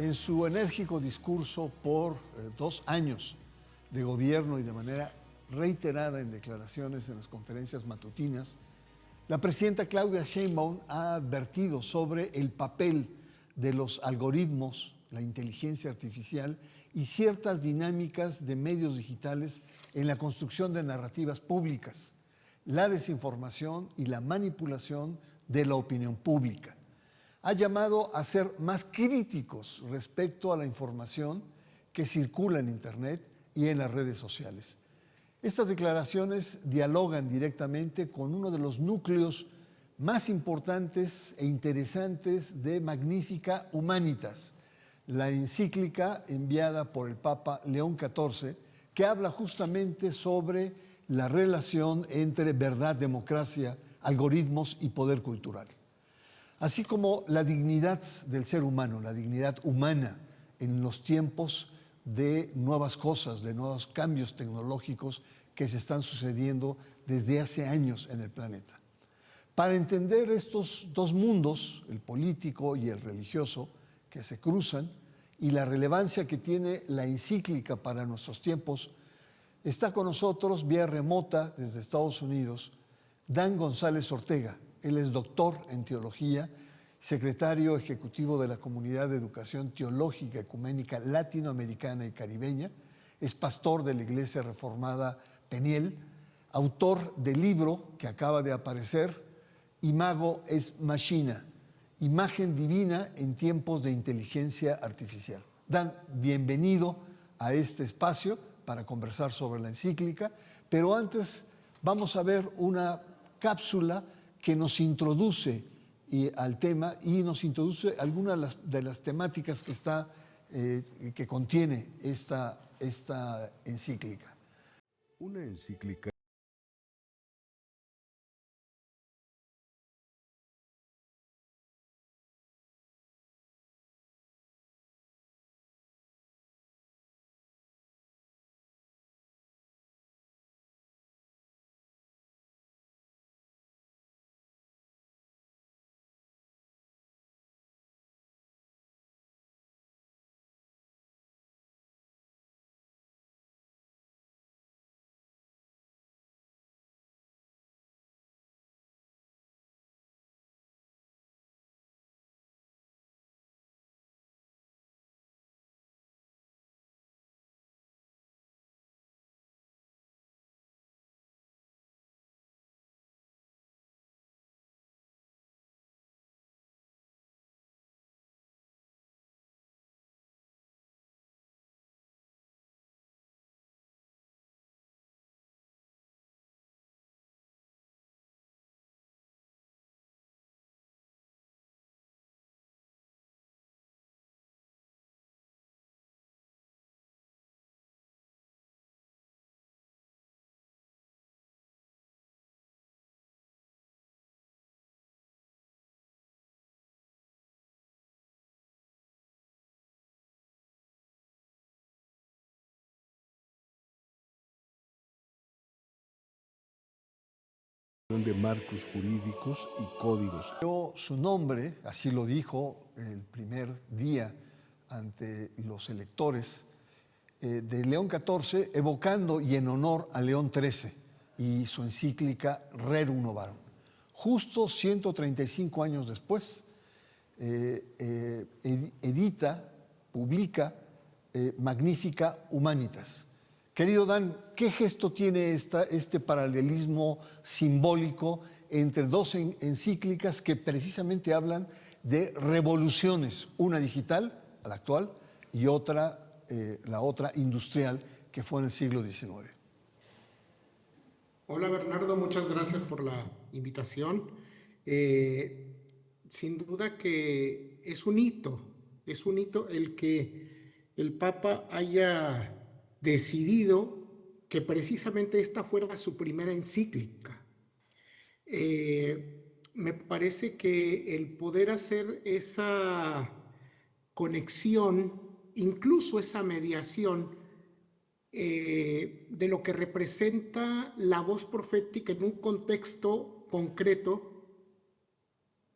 En su enérgico discurso por 2 años de gobierno y de manera reiterada en declaraciones en las conferencias matutinas, la presidenta Claudia Sheinbaum ha advertido sobre el papel de los algoritmos, la inteligencia artificial y ciertas dinámicas de medios digitales en la construcción de narrativas públicas, la desinformación y la manipulación de la opinión pública. Ha llamado a ser más críticos respecto a la información que circula en Internet y en las redes sociales. Estas declaraciones dialogan directamente con uno de los núcleos más importantes e interesantes de Magnificat Humanitas, la encíclica enviada por el Papa León XIV, que habla justamente sobre la relación entre verdad, democracia, algoritmos y poder cultural. Así como la dignidad del ser humano, la dignidad humana en los tiempos de nuevas cosas, de nuevos cambios tecnológicos que se están sucediendo desde hace años en el planeta. Para entender estos dos mundos, el político y el religioso, que se cruzan, y la relevancia que tiene la encíclica para nuestros tiempos, está con nosotros vía remota desde Estados Unidos Dan González Ortega. Él es doctor en teología, secretario ejecutivo de la Comunidad de Educación Teológica Ecuménica Latinoamericana y Caribeña, es pastor de la Iglesia Reformada Peniel, autor del libro que acaba de aparecer, Imago es Machina, imagen divina en tiempos de inteligencia artificial. Dan, bienvenido a este espacio para conversar sobre la encíclica, pero antes vamos a ver una cápsula que nos introduce al tema y nos introduce algunas de las temáticas que contiene esta encíclica. Una encíclica de marcos jurídicos y códigos. Su nombre, así lo dijo el primer día ante los electores de León XIV, evocando y en honor a León XIII y su encíclica Rerum Novarum. Justo 135 años después, publica Magnificat Humanitas. Querido Dan, ¿qué gesto tiene este paralelismo simbólico entre dos encíclicas que precisamente hablan de revoluciones, una digital, la actual, y la otra industrial, que fue en el siglo XIX? Hola Bernardo, muchas gracias por la invitación. Sin duda que es un hito el que el Papa haya decidido que precisamente esta fuera su primera encíclica. Me parece que el poder hacer esa conexión, incluso esa mediación de lo que representa la voz profética en un contexto concreto,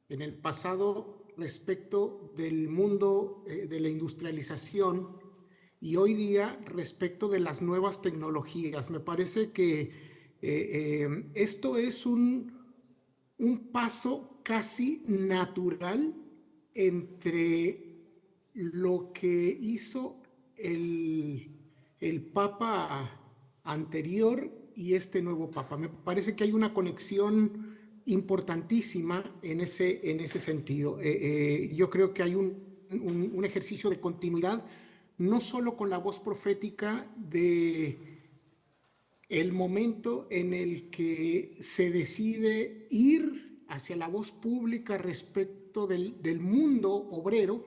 en el pasado respecto del mundo de la industrialización y hoy día respecto de las nuevas tecnologías. Me parece que esto es un paso casi natural entre lo que hizo el Papa anterior y este nuevo Papa. Me parece que hay una conexión importantísima en ese sentido. Yo creo que hay un ejercicio de continuidad, no solo con la voz profética de el momento en el que se decide ir hacia la voz pública respecto del mundo obrero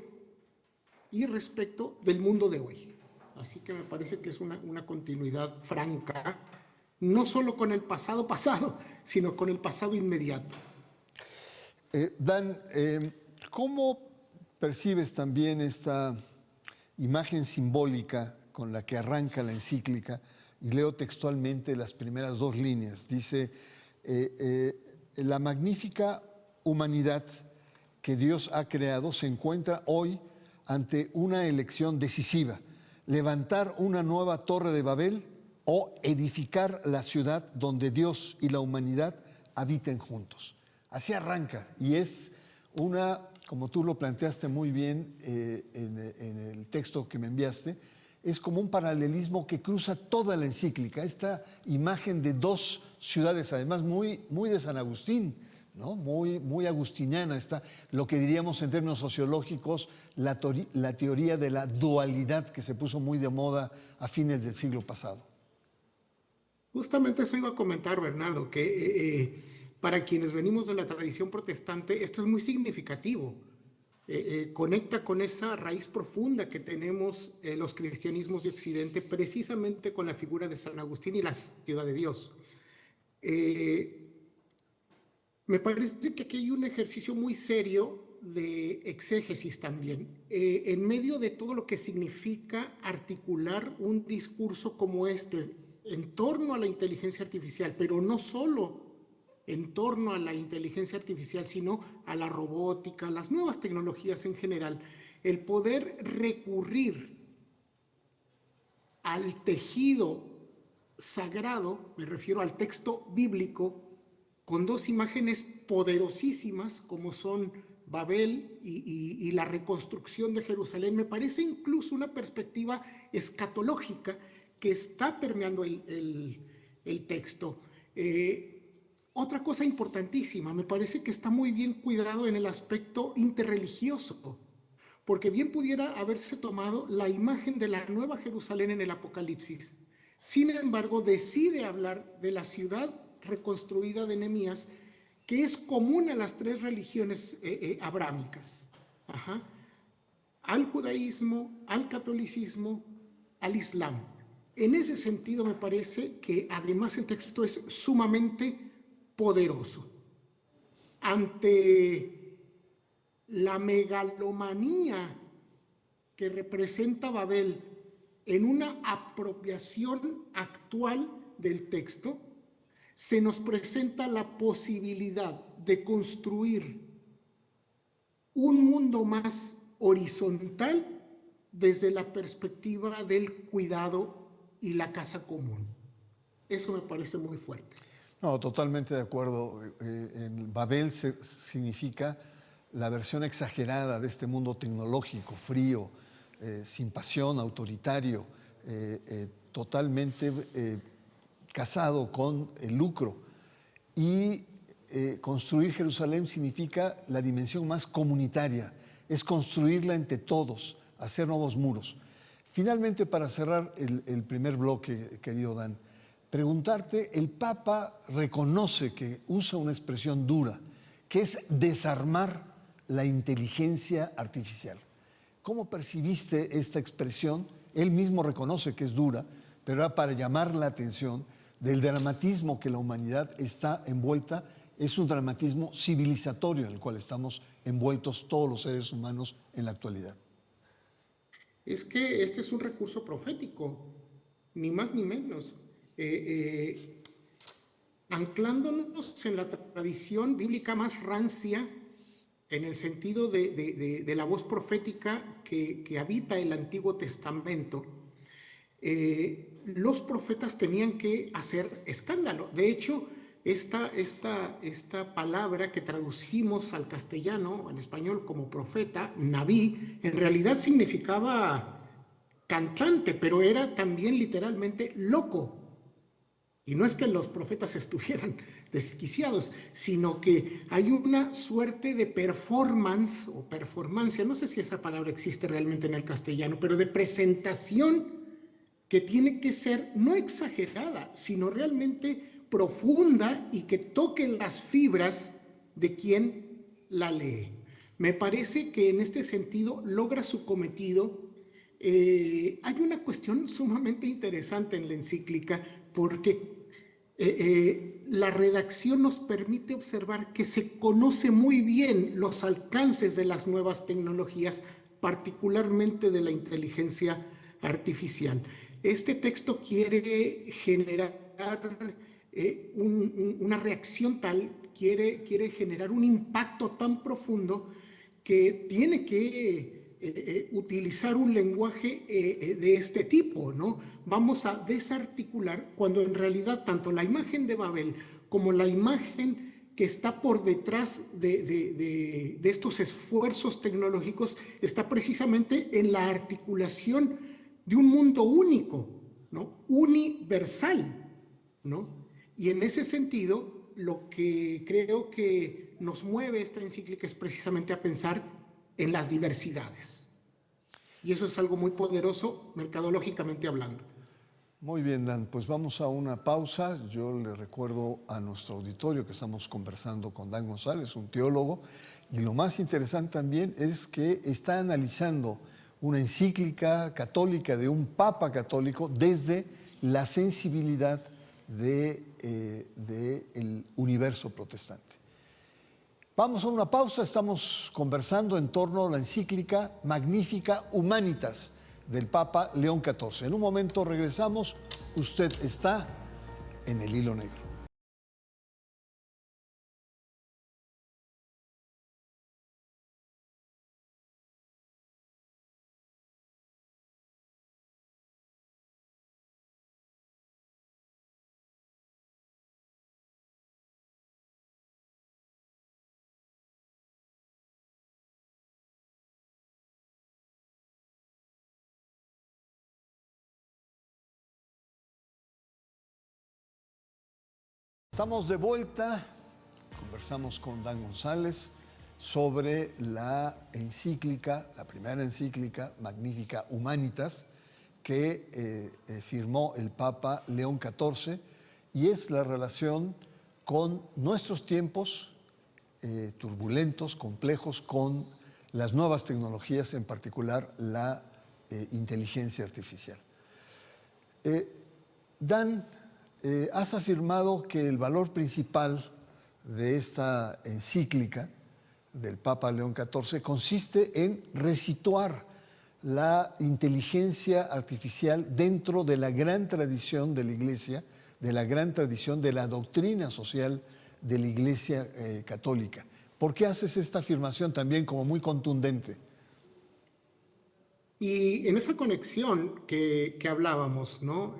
y respecto del mundo de hoy. Así que me parece que es una continuidad franca, no solo con el pasado pasado, sino con el pasado inmediato. Dan, ¿cómo percibes también esta imagen simbólica con la que arranca la encíclica? Y leo textualmente las primeras dos líneas. Dice, la magnífica humanidad que Dios ha creado se encuentra hoy ante una elección decisiva: levantar una nueva torre de Babel o edificar la ciudad donde Dios y la humanidad habiten juntos. Así arranca, y es una, como tú lo planteaste muy bien en el texto que me enviaste, es como un paralelismo que cruza toda la encíclica. Esta imagen de dos ciudades, además muy de San Agustín, ¿no? Muy agustiniana, está lo que diríamos en términos sociológicos la teoría de la dualidad, que se puso muy de moda a fines del siglo pasado. Justamente eso iba a comentar, Bernardo, que para quienes venimos de la tradición protestante, esto es muy significativo. Conecta con esa raíz profunda que tenemos los cristianismos de Occidente, precisamente con la figura de San Agustín y la ciudad de Dios. Me parece que aquí hay un ejercicio muy serio de exégesis también, en medio de todo lo que significa articular un discurso como este en torno a la inteligencia artificial, pero no solo en torno a la inteligencia artificial, sino a la robótica, a las nuevas tecnologías en general, el poder recurrir al tejido sagrado, me refiero al texto bíblico, con dos imágenes poderosísimas como son Babel y la reconstrucción de Jerusalén, me parece incluso una perspectiva escatológica que está permeando el texto. Otra cosa importantísima, me parece que está muy bien cuidado en el aspecto interreligioso, porque bien pudiera haberse tomado la imagen de la Nueva Jerusalén en el Apocalipsis. Sin embargo, decide hablar de la ciudad reconstruida de Nehemías, que es común a las tres religiones abrámicas. Ajá. Al judaísmo, al catolicismo, al islam. En ese sentido me parece que además el texto es sumamente poderoso. Ante la megalomanía que representa Babel en una apropiación actual del texto, se nos presenta la posibilidad de construir un mundo más horizontal desde la perspectiva del cuidado y la casa común. Eso me parece muy fuerte. No, totalmente de acuerdo. En Babel significa la versión exagerada de este mundo tecnológico, frío, sin pasión, autoritario, totalmente casado con el lucro. Y construir Jerusalén significa la dimensión más comunitaria, es construirla entre todos, hacer nuevos muros. Finalmente, para cerrar el primer bloque, querido Dan, preguntarte, el Papa reconoce que usa una expresión dura, que es desarmar la inteligencia artificial. ¿Cómo percibiste esta expresión? Él mismo reconoce que es dura, pero era para llamar la atención del dramatismo que la humanidad está envuelta. Es un dramatismo civilizatorio en el cual estamos envueltos todos los seres humanos en la actualidad. Es que este es un recurso profético, ni más ni menos. Anclándonos en la tradición bíblica más rancia en el sentido de la voz profética que habita el Antiguo Testamento. Los profetas tenían que hacer escándalo. De hecho, esta palabra que traducimos al castellano, al español como profeta, Nabí, en realidad significaba cantante, pero era también literalmente loco. Y no es que los profetas estuvieran desquiciados, sino que hay una suerte de performance o performancia, no sé si esa palabra existe realmente en el castellano, pero de presentación que tiene que ser no exagerada, sino realmente profunda y que toque las fibras de quien la lee. Me parece que en este sentido logra su cometido. Hay una cuestión sumamente interesante en la encíclica porque la redacción nos permite observar que se conoce muy bien los alcances de las nuevas tecnologías, particularmente de la inteligencia artificial. Este texto quiere generar una reacción tal, quiere generar un impacto tan profundo que tiene que utilizar un lenguaje de este tipo, ¿no? Vamos a desarticular cuando en realidad tanto la imagen de Babel como la imagen que está por detrás de estos esfuerzos tecnológicos está precisamente en la articulación de un mundo único, ¿no? Universal, ¿no? Y en ese sentido, lo que creo que nos mueve esta encíclica es precisamente a pensar en las diversidades. Y eso es algo muy poderoso mercadológicamente hablando. Muy bien, Dan, pues vamos a una pausa. Yo le recuerdo a nuestro auditorio que estamos conversando con Dan González, un teólogo, y lo más interesante también es que está analizando una encíclica católica de un papa católico desde la sensibilidad del universo protestante. Vamos a una pausa, estamos conversando en torno a la encíclica Magnificat Humanitas del Papa León XIV. En un momento regresamos, usted está en el hilo negro. Estamos de vuelta, conversamos con Dan González sobre la encíclica, la primera encíclica Magnificat Humanitas, que firmó el Papa León XIV, y es la relación con nuestros tiempos turbulentos, complejos, con las nuevas tecnologías, en particular la inteligencia artificial. Dan, has afirmado que el valor principal de esta encíclica del Papa León XIV consiste en resituar la inteligencia artificial dentro de la gran tradición de la Iglesia, de la gran tradición de la doctrina social de la Iglesia católica. ¿Por qué haces esta afirmación también como muy contundente? Y en esa conexión que hablábamos, ¿no?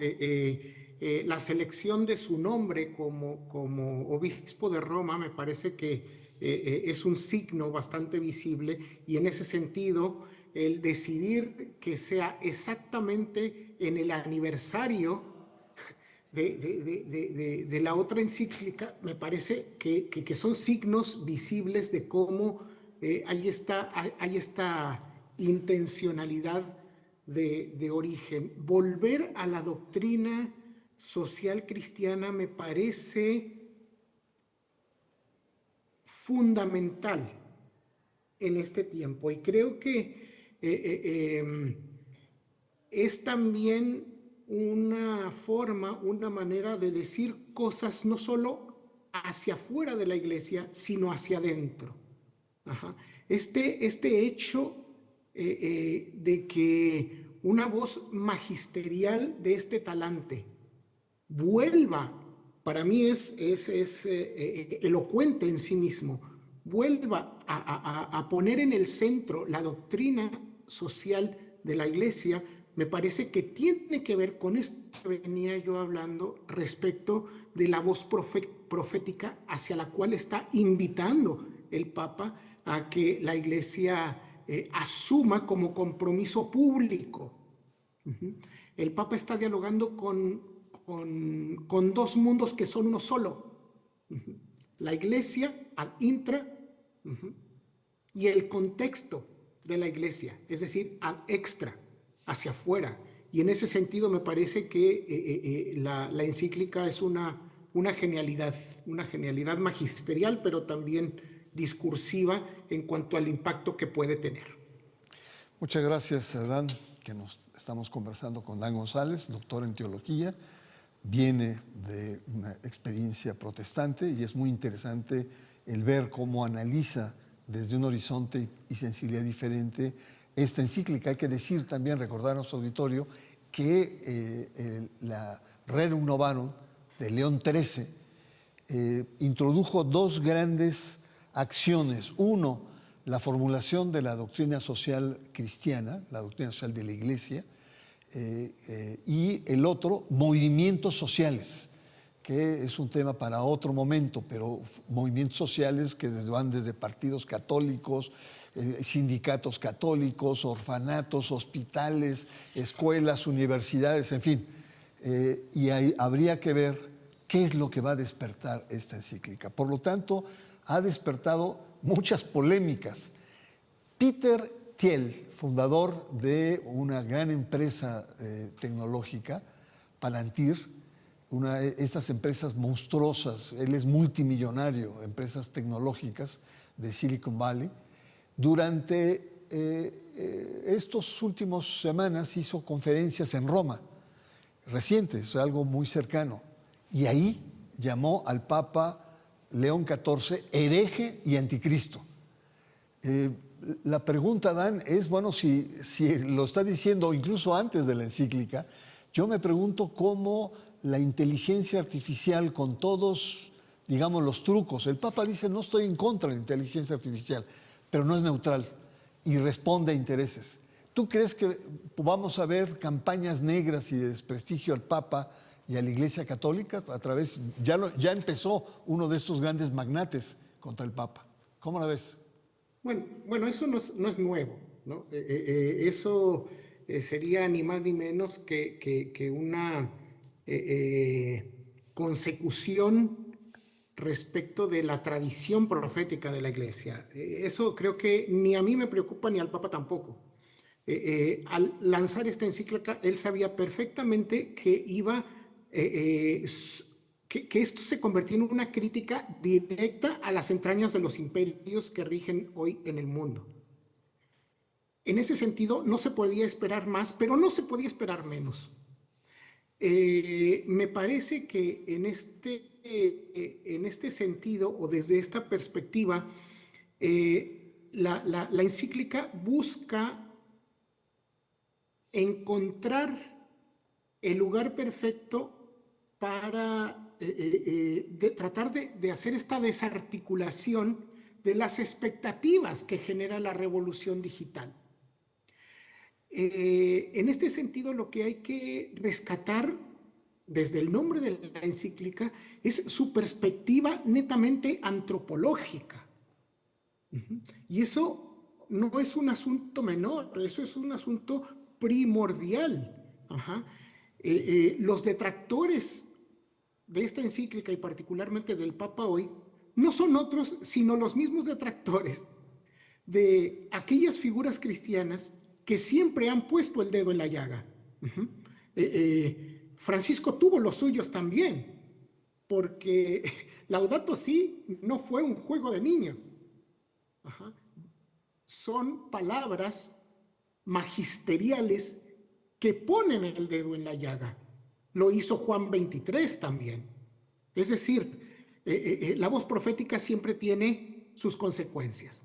La selección de su nombre como obispo de Roma me parece que es un signo bastante visible, y en ese sentido el decidir que sea exactamente en el aniversario de la otra encíclica me parece que son signos visibles de cómo hay esta intencionalidad de origen. Volver a la doctrina social cristiana me parece fundamental en este tiempo, y creo que es también una forma, una manera de decir cosas no solo hacia afuera de la iglesia, sino hacia adentro. Ajá. Este hecho de que una voz magisterial de este talante vuelva, para mí es elocuente en sí mismo, vuelva a poner en el centro la doctrina social de la Iglesia, me parece que tiene que ver con esto que venía yo hablando respecto de la voz profética hacia la cual está invitando el Papa a que la Iglesia asuma como compromiso público. El Papa está dialogando con dos mundos que son uno solo. La Iglesia ad intra y el contexto de la Iglesia, es decir, ad extra, hacia afuera. Y en ese sentido me parece que la encíclica es una genialidad magisterial, pero también discursiva en cuanto al impacto que puede tener. Muchas gracias, Dan, que nos estamos conversando con Dan González, doctor en teología. Viene de una experiencia protestante y es muy interesante el ver cómo analiza desde un horizonte y sensibilidad diferente esta encíclica. Hay que decir también, recordar a nuestro auditorio, que la Rerum Novarum de León XIII introdujo dos grandes acciones. Uno, la formulación de la doctrina social cristiana, la doctrina social de la Iglesia, y el otro, movimientos sociales, que es un tema para otro momento, pero movimientos sociales que van desde partidos católicos, sindicatos católicos, orfanatos, hospitales, escuelas, universidades, en fin. Y ahí habría que ver qué es lo que va a despertar esta encíclica. Por lo tanto, ha despertado muchas polémicas. Peter Thiel, fundador de una gran empresa tecnológica, Palantir, estas empresas monstruosas, él es multimillonario, empresas tecnológicas de Silicon Valley. Durante estos últimos semanas hizo conferencias en Roma, recientes, algo muy cercano, y ahí llamó al Papa León XIV hereje y anticristo. La pregunta, Dan, es, bueno, si lo está diciendo incluso antes de la encíclica, yo me pregunto cómo la inteligencia artificial con todos, digamos, los trucos. El Papa dice, no estoy en contra de la inteligencia artificial, pero no es neutral y responde a intereses. ¿Tú crees que vamos a ver campañas negras y de desprestigio al Papa y a la Iglesia Católica a través, ya empezó uno de estos grandes magnates contra el Papa? ¿Cómo la ves? Bueno, eso no es nuevo, ¿no? Eso sería ni más ni menos que una consecución respecto de la tradición profética de la Iglesia. Eso creo que ni a mí me preocupa ni al Papa tampoco. Al lanzar esta encíclica, él sabía perfectamente que iba que esto se convertía en una crítica directa a las entrañas de los imperios que rigen hoy en el mundo. En ese sentido, no se podía esperar más, pero no se podía esperar menos. Me parece que en este sentido, o desde esta perspectiva, la encíclica busca encontrar el lugar perfecto para tratar de hacer esta desarticulación de las expectativas que genera la revolución digital. En este sentido, lo que hay que rescatar desde el nombre de la encíclica es su perspectiva netamente antropológica. Y eso no es un asunto menor, eso es un asunto primordial. Los detractores de esta encíclica y particularmente del Papa hoy no son otros sino los mismos detractores de aquellas figuras cristianas que siempre han puesto el dedo en la llaga. Francisco tuvo los suyos también, porque Laudato Si no fue un juego de niños. Son palabras magisteriales que ponen el dedo en la llaga. Lo hizo Juan 23 también. Es decir, la voz profética siempre tiene sus consecuencias.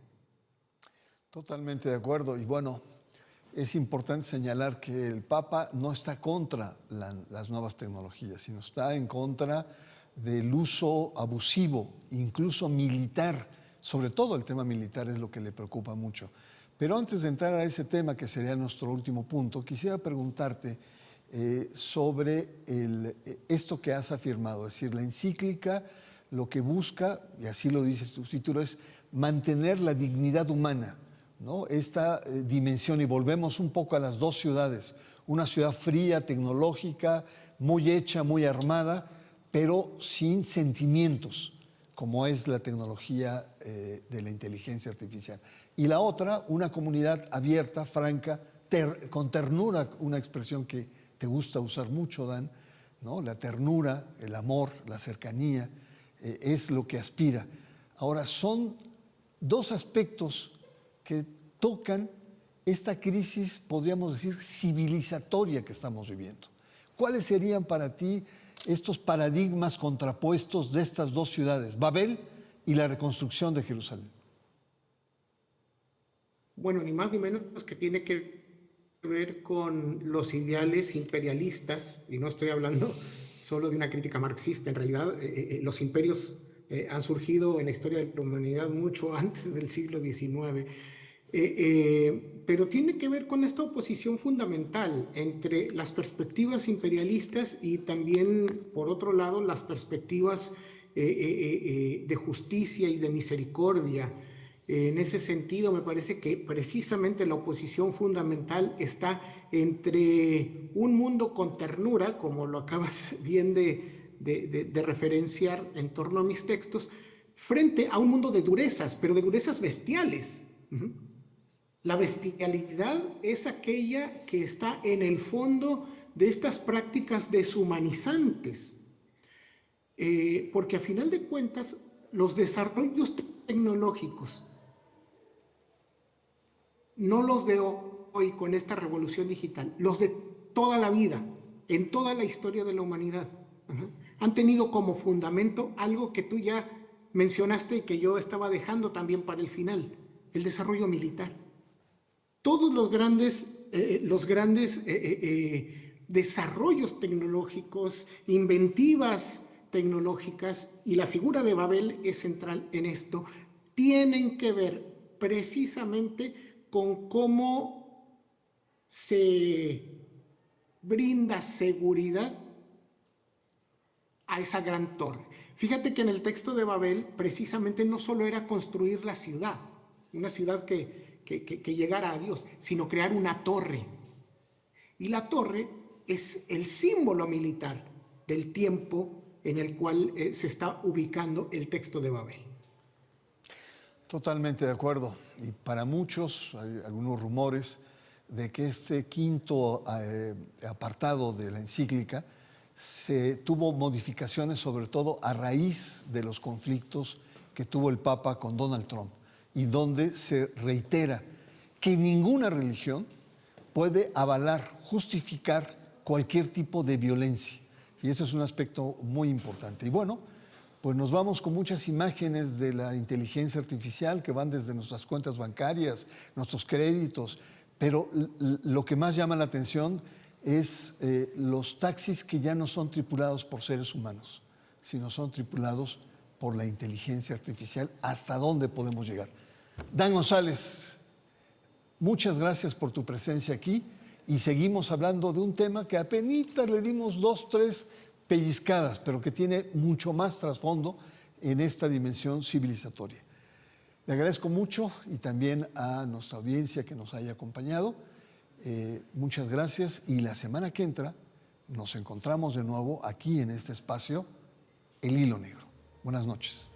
Totalmente de acuerdo. Y bueno, es importante señalar que el Papa no está contra las nuevas tecnologías, sino está en contra del uso abusivo, incluso militar, sobre todo el tema militar es lo que le preocupa mucho. Pero antes de entrar a ese tema, que sería nuestro último punto, quisiera preguntarte sobre esto que has afirmado, es decir, la encíclica lo que busca, y así lo dice tu título, es mantener la dignidad humana, ¿no? Esta dimensión, y volvemos un poco a las dos ciudades, una ciudad fría, tecnológica, muy hecha, muy armada, pero sin sentimientos, como es la tecnología de la inteligencia artificial. Y la otra, una comunidad abierta, franca, con ternura, una expresión que te gusta usar mucho, Dan, ¿no? La ternura, el amor, la cercanía, es lo que aspira. Ahora, son dos aspectos que tocan esta crisis, podríamos decir, civilizatoria que estamos viviendo. ¿Cuáles serían para ti estos paradigmas contrapuestos de estas dos ciudades, Babel y la reconstrucción de Jerusalén? Bueno, ni más ni menos que tiene que ver con los ideales imperialistas, y no estoy hablando solo de una crítica marxista. En realidad, los imperios han surgido en la historia de la humanidad mucho antes del siglo XIX, pero tiene que ver con esta oposición fundamental entre las perspectivas imperialistas y también, por otro lado, las perspectivas de justicia y de misericordia. En ese sentido, me parece que precisamente la oposición fundamental está entre un mundo con ternura, como lo acabas bien de referenciar en torno a mis textos, frente a un mundo de durezas, pero de durezas bestiales. La bestialidad es aquella que está en el fondo de estas prácticas deshumanizantes, porque a final de cuentas los desarrollos tecnológicos, no los de hoy con esta revolución digital, los de toda la vida, en toda la historia de la humanidad, han tenido como fundamento algo que tú ya mencionaste y que yo estaba dejando también para el final, el desarrollo militar. Todos los grandes desarrollos tecnológicos, inventivas tecnológicas, y la figura de Babel es central en esto, tienen que ver precisamente con cómo se brinda seguridad a esa gran torre. Fíjate que en el texto de Babel precisamente no solo era construir la ciudad, una ciudad que llegara a Dios, sino crear una torre. Y la torre es el símbolo militar del tiempo en el cual se está ubicando el texto de Babel. Totalmente de acuerdo. Y para muchos hay algunos rumores de que este quinto apartado de la encíclica se tuvo modificaciones, sobre todo a raíz de los conflictos que tuvo el Papa con Donald Trump, y donde se reitera que ninguna religión puede avalar, justificar cualquier tipo de violencia. Y ese es un aspecto muy importante. Y bueno, pues nos vamos con muchas imágenes de la inteligencia artificial que van desde nuestras cuentas bancarias, nuestros créditos, pero lo que más llama la atención es los taxis que ya no son tripulados por seres humanos, sino son tripulados por la inteligencia artificial. ¿Hasta dónde podemos llegar? Dan González, muchas gracias por tu presencia aquí, y seguimos hablando de un tema que apenas le dimos 2, 3 pellizcadas, pero que tiene mucho más trasfondo en esta dimensión civilizatoria. Le agradezco mucho, y también a nuestra audiencia que nos haya acompañado. Muchas gracias, y la semana que entra nos encontramos de nuevo aquí en este espacio, El Hilo Negro. Buenas noches.